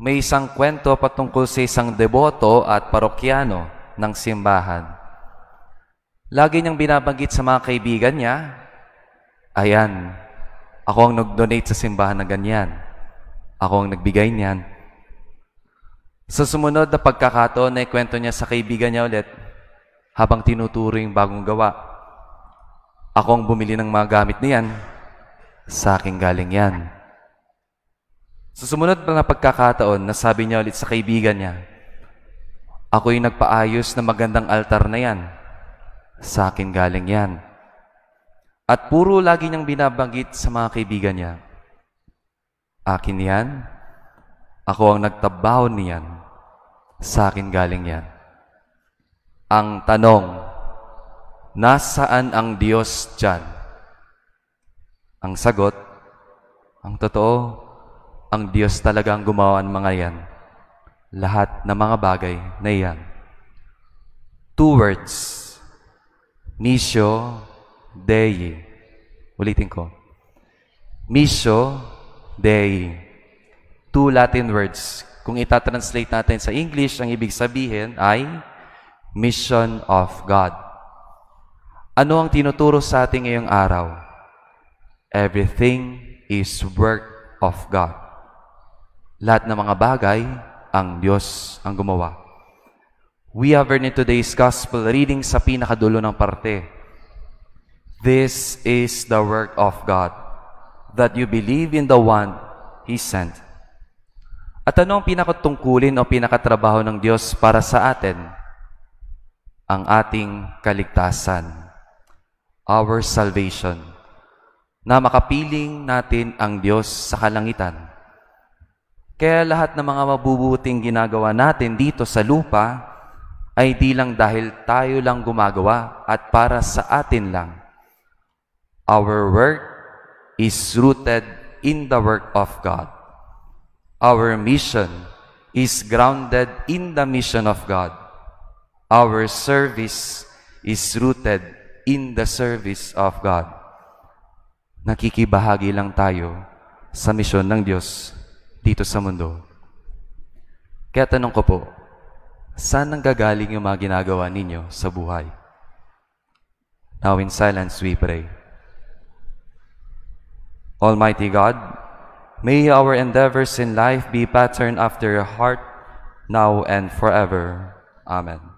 May isang kwento patungkol sa isang deboto at parokyano ng simbahan. Lagi niyang binabanggit sa mga kaibigan niya, ayan, ako ang nag-donate sa simbahan na ganyan. Ako ang nagbigay niyan. Sa sumunod na pagkakataon na ikwento niya sa kaibigan niya ulit, habang tinuturo yung bagong gawa, ako ang bumili ng mga gamit niyan, sa akin galing yan. Sa sumunod na pagkakataon, nasabi niya ulit sa kaibigan niya, ako yung nagpaayos ng magandang altar na yan, sa akin galing yan. At puro lagi niyang binabanggit sa mga kaibigan niya, akin yan, ako ang nagtabaho niyan, sa akin galing yan. Ang tanong, nasaan ang Diyos dyan? Ang sagot, ang totoo, ang Diyos talaga ang gumawa ng mga yan. Lahat ng mga bagay na yan. 2 words, Missio Dei. Ulitin ko. Missio Dei. 2 Latin words. Kung itatranslate natin sa English, ang ibig sabihin ay Mission of God. Ano ang tinuturo sa atin ngayong araw? Everything is work of God. Lahat ng mga bagay, ang Diyos ang gumawa. We have in today's gospel reading sa pinakadulo ng parte. This is the work of God, that you believe in the one He sent. At ano ang pinakatungkulin o pinakatrabaho ng Diyos para sa atin? Ang ating kaligtasan, our salvation, na makapiling natin ang Diyos sa kalangitan. Kaya lahat ng mga mabubuting ginagawa natin dito sa lupa ay di lang dahil tayo lang gumagawa at para sa atin lang. Our work is rooted in the work of God. Our mission is grounded in the mission of God. Our service is rooted in the service of God. Nakikibahagi lang tayo sa misyon ng Diyos dito sa mundo. Kaya tanong ko po, saan nanggagaling yung mga ginagawa ninyo sa buhay? Now in silence we pray. Almighty God, may our endeavors in life be patterned after your heart, now and forever. Amen.